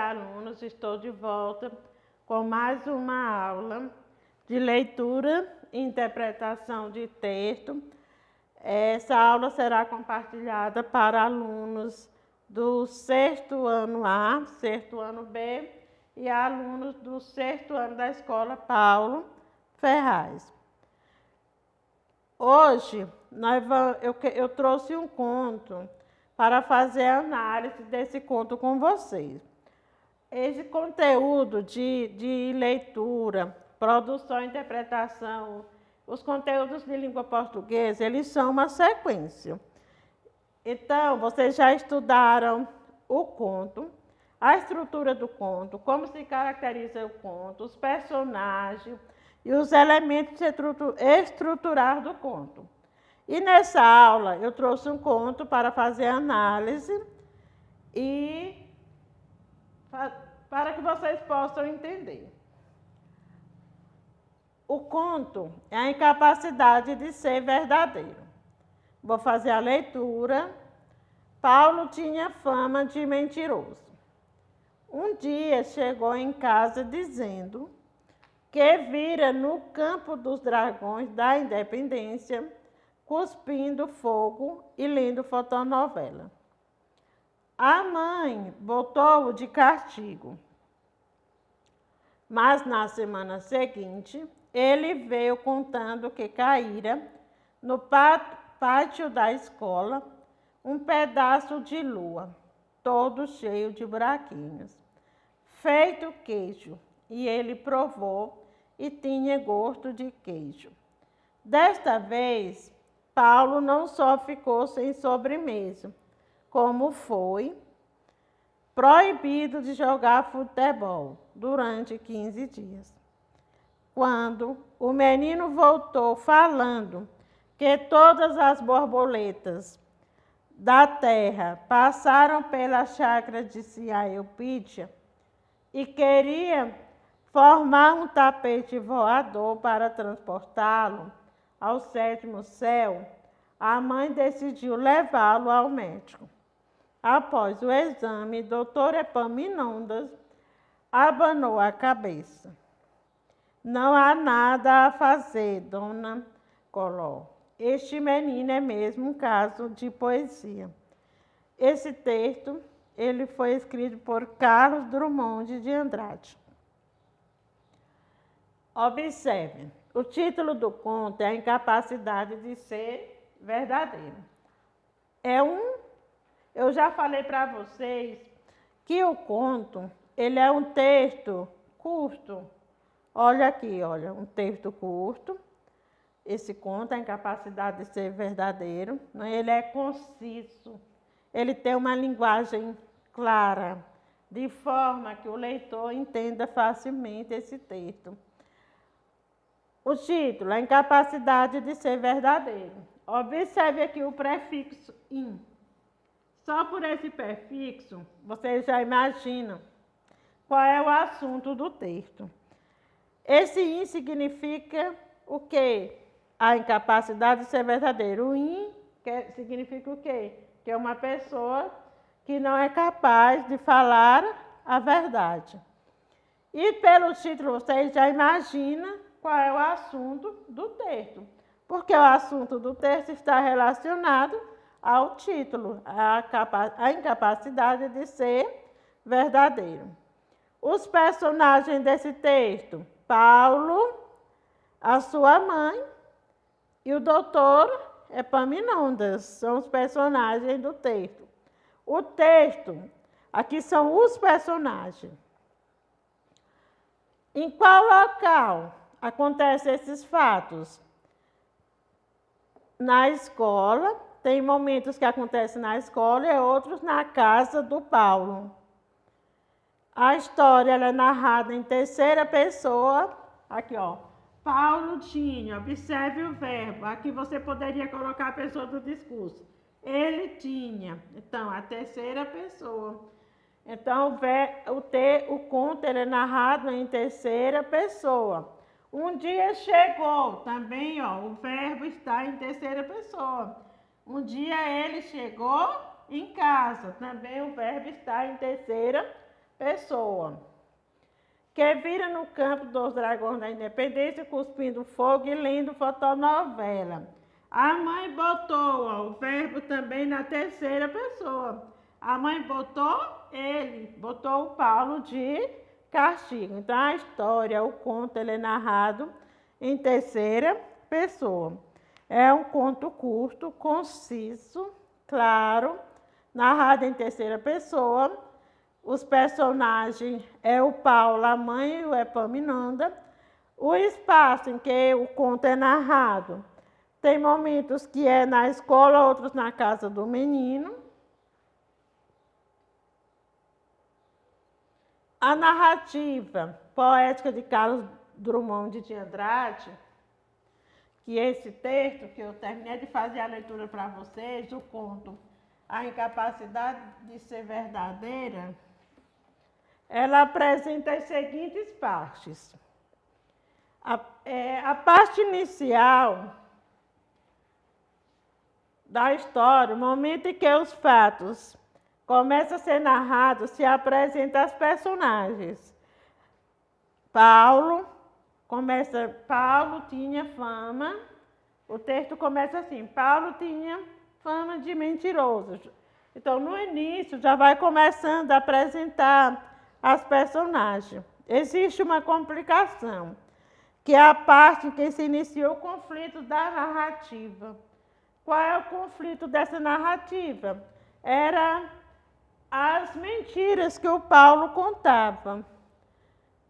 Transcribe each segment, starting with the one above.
alunos, estou de volta com mais uma aula de leitura e interpretação de texto. Essa aula será compartilhada para alunos do sexto ano A, sexto ano B e alunos do sexto ano da Escola Paulo Ferraz. Hoje eu trouxe um conto para fazer análise desse conto com vocês. Esse conteúdo de leitura, produção e interpretação, os conteúdos de língua portuguesa, eles são uma sequência. Então, vocês já estudaram o conto, a estrutura do conto, como se caracteriza o conto, os personagens e os elementos estruturais do conto. E nessa aula eu trouxe um conto para fazer análise e para que vocês possam entender. O conto é a incapacidade de ser verdadeiro. Vou fazer a leitura. Paulo tinha fama de mentiroso. Um dia chegou em casa dizendo que vira no Campo dos Dragões da Independência, cuspindo fogo e lendo fotonovela. A mãe botou-o de castigo. Mas na semana seguinte, ele veio contando que caíra no pátio da escola um pedaço de lua, todo cheio de buraquinhos, feito queijo, e ele provou e tinha gosto de queijo. Desta vez, Paulo não só ficou sem sobremesa, como foi proibido de jogar futebol durante 15 dias. Quando o menino voltou falando que todas as borboletas da terra passaram pela chácara de Ciailpítia e queria formar um tapete voador para transportá-lo ao sétimo céu, a mãe decidiu levá-lo ao médico. Após o exame, doutor Epaminondas abanou a cabeça. Não há nada a fazer, dona Coló. Este menino é mesmo um caso de poesia. Esse texto ele foi escrito por Carlos Drummond de Andrade. Observe, o título do conto é a incapacidade de ser verdadeiro. Eu já falei para vocês que o conto ele é um texto curto. Olha aqui, olha, um texto curto. Esse conto, a incapacidade de ser verdadeiro, né? Ele é conciso, ele tem uma linguagem clara, de forma que o leitor entenda facilmente esse texto. O título, a incapacidade de ser verdadeiro. Observe aqui o prefixo in. Só por esse prefixo, vocês já imaginam qual é o assunto do texto. Esse in significa o quê? A incapacidade de ser verdadeiro. O in significa o quê? Que é uma pessoa que não é capaz de falar a verdade. E pelo título você já imagina qual é o assunto do texto. Porque o assunto do texto está relacionado ao título, a incapacidade de ser verdadeiro. Os personagens desse texto, Paulo, a sua mãe e o doutor Epaminondas, são os personagens do texto. O texto, aqui são os personagens. Em qual local acontecem esses fatos? Na escola, tem momentos que acontecem na escola e outros na casa do Paulo. A história ela é narrada em terceira pessoa. Aqui, ó. Paulo tinha, observe o verbo. Aqui você poderia colocar a pessoa do discurso. Ele tinha. Então, a terceira pessoa. Então, o conto ele é narrado em terceira pessoa. Um dia chegou, também, ó, o verbo está em terceira pessoa. Um dia ele chegou em casa, também o verbo está em terceira pessoa, que vira no campo dos dragões da independência, cuspindo fogo e lendo fotonovela. A mãe botou ó, o verbo também na terceira pessoa. A mãe botou o Paulo de castigo. Então, a história, o conto, ele é narrado em terceira pessoa. É um conto curto, conciso, claro, narrado em terceira pessoa. Os personagens é o Paulo, a mãe e o Epaminondas. O espaço em que o conto é narrado, tem momentos que é na escola, outros na casa do menino. A narrativa poética de Carlos Drummond de Andrade, que esse texto que eu terminei de fazer a leitura para vocês, o conto A Incapacidade de Ser Verdadeira, ela apresenta as seguintes partes. A parte inicial da história, o momento em que os fatos começam a ser narrados, se apresentam as personagens. Paulo tinha fama, o texto começa assim, Paulo tinha fama de mentiroso. Então, no início, já vai começando a apresentar as personagens. Existe uma complicação, que é a parte em que se inicia o conflito da narrativa. Qual é o conflito dessa narrativa? Era as mentiras que o Paulo contava.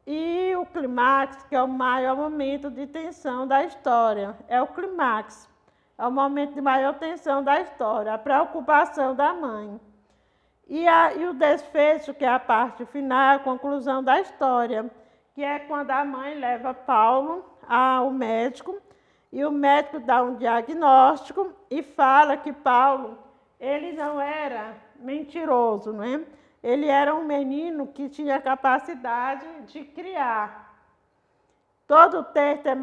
E o clímax, que é o maior momento de tensão da história, é o clímax. É o momento de maior tensão da história, a preocupação da mãe. E o desfecho, que é a parte final, a conclusão da história, que é quando a mãe leva Paulo ao médico, e o médico dá um diagnóstico e fala que Paulo, ele não era mentiroso, não é? Ele era um menino que tinha capacidade de criar. Todo o texto é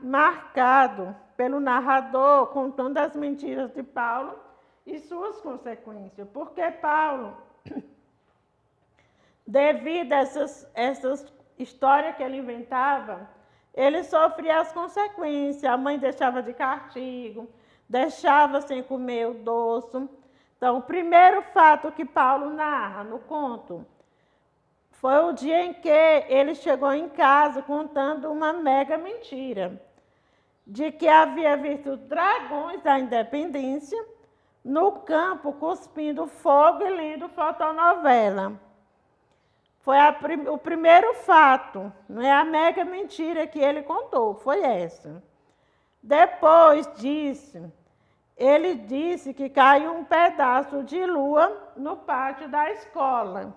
marcado pelo narrador contando as mentiras de Paulo e suas consequências. Porque Paulo, devido a essas histórias que ele inventava, ele sofria as consequências. A mãe deixava de castigo, deixava sem comer o doce. Então, o primeiro fato que Paulo narra no conto foi o dia em que ele chegou em casa contando uma mega mentira, de que havia visto dragões da independência no campo cuspindo fogo e lendo fotonovela. Foi o primeiro fato, não é a mega mentira que ele contou, foi essa. Depois disso, ele disse que caiu um pedaço de lua no pátio da escola.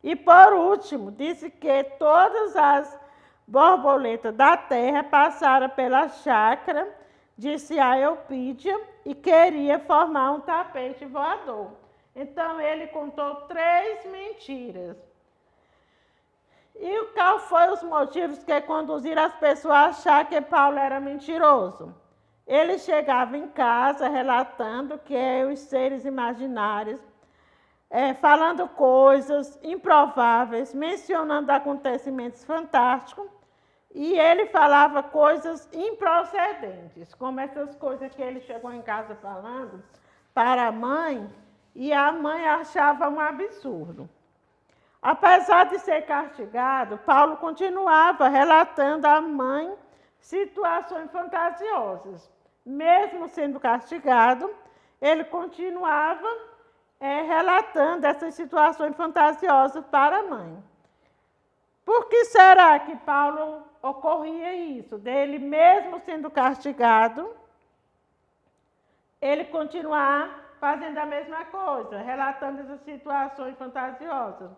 E, por último, disse que todas as borboletas da terra passaram pela chácara, disse a Eupídia, e queria formar um tapete voador. Então, ele contou 3 mentiras. E qual foram os motivos que conduziram as pessoas a achar que Paulo era mentiroso? Ele chegava em casa relatando que os seres imaginários, falando coisas improváveis, mencionando acontecimentos fantásticos, e ele falava coisas improcedentes, como essas coisas que ele chegou em casa falando para a mãe, e a mãe achava um absurdo. Apesar de ser castigado, Paulo continuava relatando à mãe situações fantasiosas. Mesmo sendo castigado, ele continuava relatando essas situações fantasiosas para a mãe. Por que será que Paulo ocorria isso? Dele, mesmo sendo castigado, ele continuar fazendo a mesma coisa, relatando essas situações fantasiosas.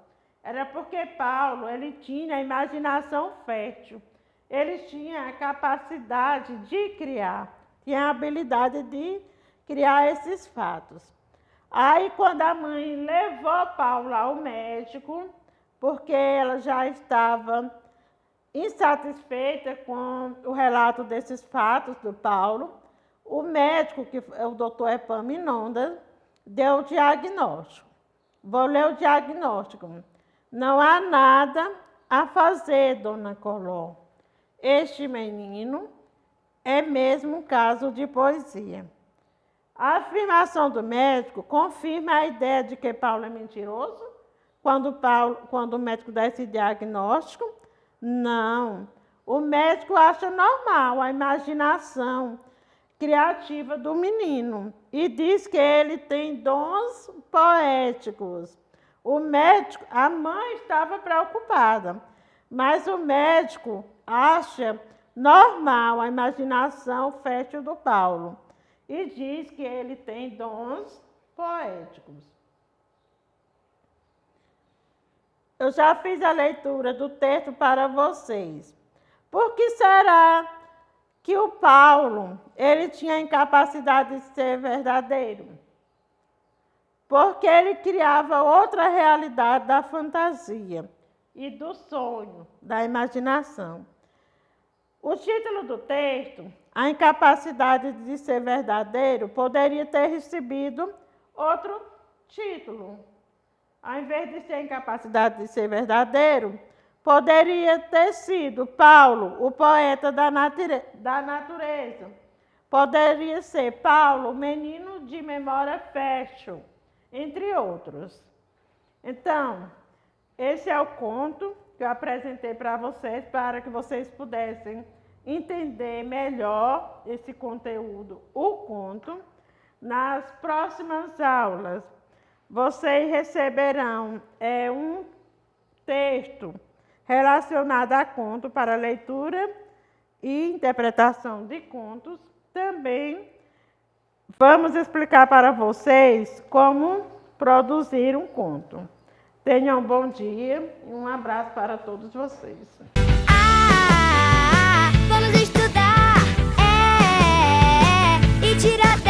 Era porque Paulo, ele tinha a imaginação fértil, ele tinha a capacidade de criar, tinha a habilidade de criar esses fatos. Aí, quando a mãe levou Paulo ao médico, porque ela já estava insatisfeita com o relato desses fatos do Paulo, o médico, que é o doutor Epaminondas, deu o diagnóstico. Vou ler o diagnóstico. Não há nada a fazer, dona Coló. Este menino é mesmo um caso de poesia. A afirmação do médico confirma a ideia de que Paulo é mentiroso? Quando o médico dá esse diagnóstico? Não. O médico acha normal a imaginação criativa do menino e diz que ele tem dons poéticos. A mãe estava preocupada, mas o médico acha normal a imaginação fértil do Paulo e diz que ele tem dons poéticos. Eu já fiz a leitura do texto para vocês. Por que será que o Paulo, ele tinha a incapacidade de ser verdadeiro? Porque ele criava outra realidade da fantasia e do sonho, da imaginação. O título do texto, a incapacidade de ser verdadeiro, poderia ter recebido outro título. Ao invés de ser a incapacidade de ser verdadeiro, poderia ter sido Paulo, o poeta da natureza. Poderia ser Paulo, o menino de memória fértil, entre outros. Então, esse é o conto que eu apresentei para que vocês pudessem entender melhor esse conteúdo, o conto. Nas próximas aulas, vocês receberão um texto relacionado a conto para leitura e interpretação de contos. Também vamos explicar para vocês como produzir um conto. Tenham um bom dia e um abraço para todos vocês. Vamos estudar, e tirar